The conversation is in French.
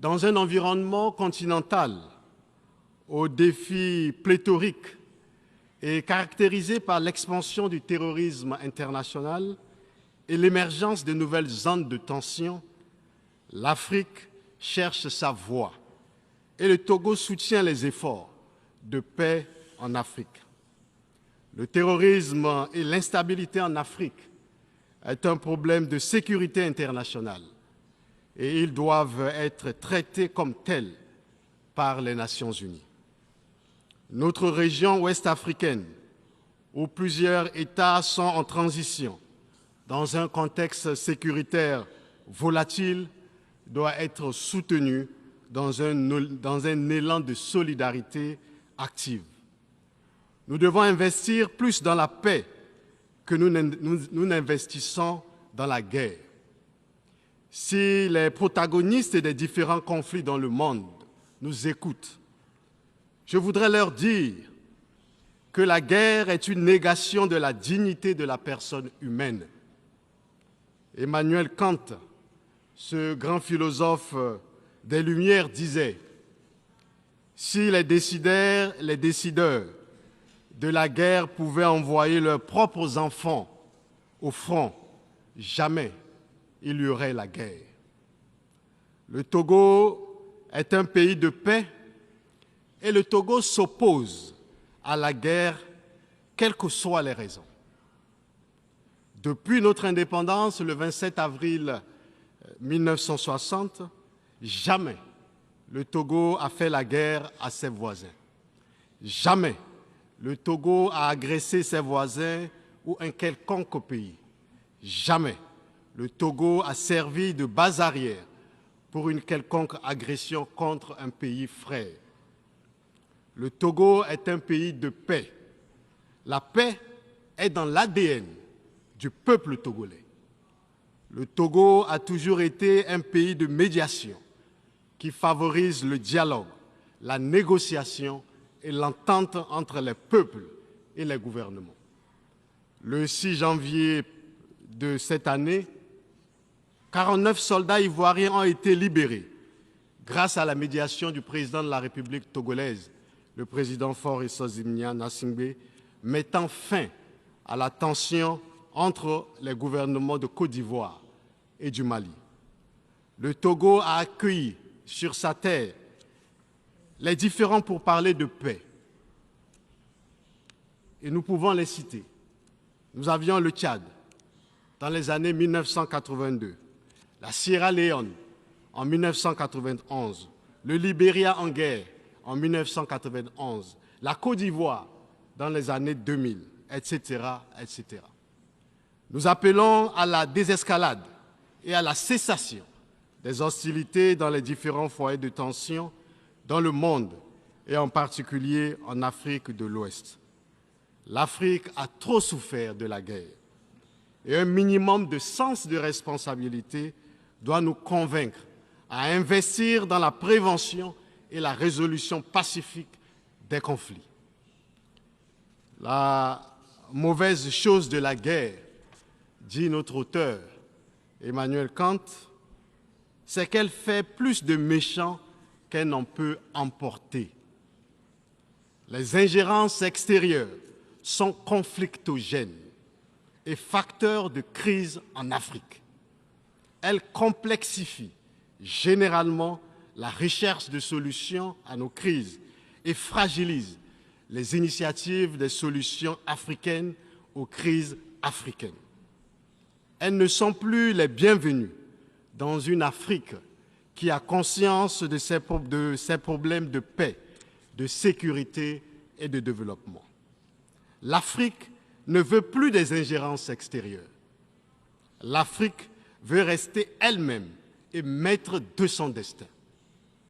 Dans un environnement continental aux défis pléthoriques et caractérisé par l'expansion du terrorisme international et l'émergence de nouvelles zones de tension, l'Afrique cherche sa voie et le Togo soutient les efforts de paix en Afrique. Le terrorisme et l'instabilité en Afrique est un problème de sécurité internationale et ils doivent être traités comme tels par les Nations unies. Notre région ouest-africaine, où plusieurs États sont en transition, dans un contexte sécuritaire volatile, doit être soutenue dans un élan de solidarité active. Nous devons investir plus dans la paix que nous n'investissons dans la guerre. Si les protagonistes des différents conflits dans le monde nous écoutent, je voudrais leur dire que la guerre est une négation de la dignité de la personne humaine. Emmanuel Kant, ce grand philosophe des Lumières, disait « Si les décideurs de la guerre pouvaient envoyer leurs propres enfants au front, jamais il y aurait la guerre. » Le Togo est un pays de paix et le Togo s'oppose à la guerre, quelles que soient les raisons. Depuis notre indépendance, le 27 avril 1960, jamais le Togo a fait la guerre à ses voisins. Jamais le Togo a agressé ses voisins ou un quelconque pays. Jamais le Togo a servi de base arrière pour une quelconque agression contre un pays frère. Le Togo est un pays de paix. La paix est dans l'ADN du peuple togolais. Le Togo a toujours été un pays de médiation qui favorise le dialogue, la négociation et l'entente entre les peuples et les gouvernements. Le 6 janvier de cette année, 49 soldats ivoiriens ont été libérés grâce à la médiation du président de la République togolaise, le président Faure Gnassingbé Gnassingbé, mettant fin à la tension entre les gouvernements de Côte d'Ivoire et du Mali. Le Togo a accueilli sur sa terre les différents pourparlers de paix. Et nous pouvons les citer. Nous avions le Tchad dans les années 1982, la Sierra Leone en 1991, le Libéria en guerre en 1991, la Côte d'Ivoire dans les années 2000, etc., etc. Nous appelons à la désescalade et à la cessation des hostilités dans les différents foyers de tension dans le monde et en particulier en Afrique de l'Ouest. L'Afrique a trop souffert de la guerre et un minimum de sens de responsabilité doit nous convaincre à investir dans la prévention et la résolution pacifique des conflits. La mauvaise chose de la guerre, dit notre auteur Emmanuel Kant, c'est qu'elle fait plus de méchants qu'elle n'en peut emporter. Les ingérences extérieures sont conflictogènes et facteurs de crise en Afrique. Elles complexifient généralement la recherche de solutions à nos crises et fragilisent les initiatives des solutions africaines aux crises africaines. Elles ne sont plus les bienvenues dans une Afrique qui a conscience de ses problèmes de paix, de sécurité et de développement. L'Afrique ne veut plus des ingérences extérieures. L'Afrique veut rester elle-même et maître de son destin.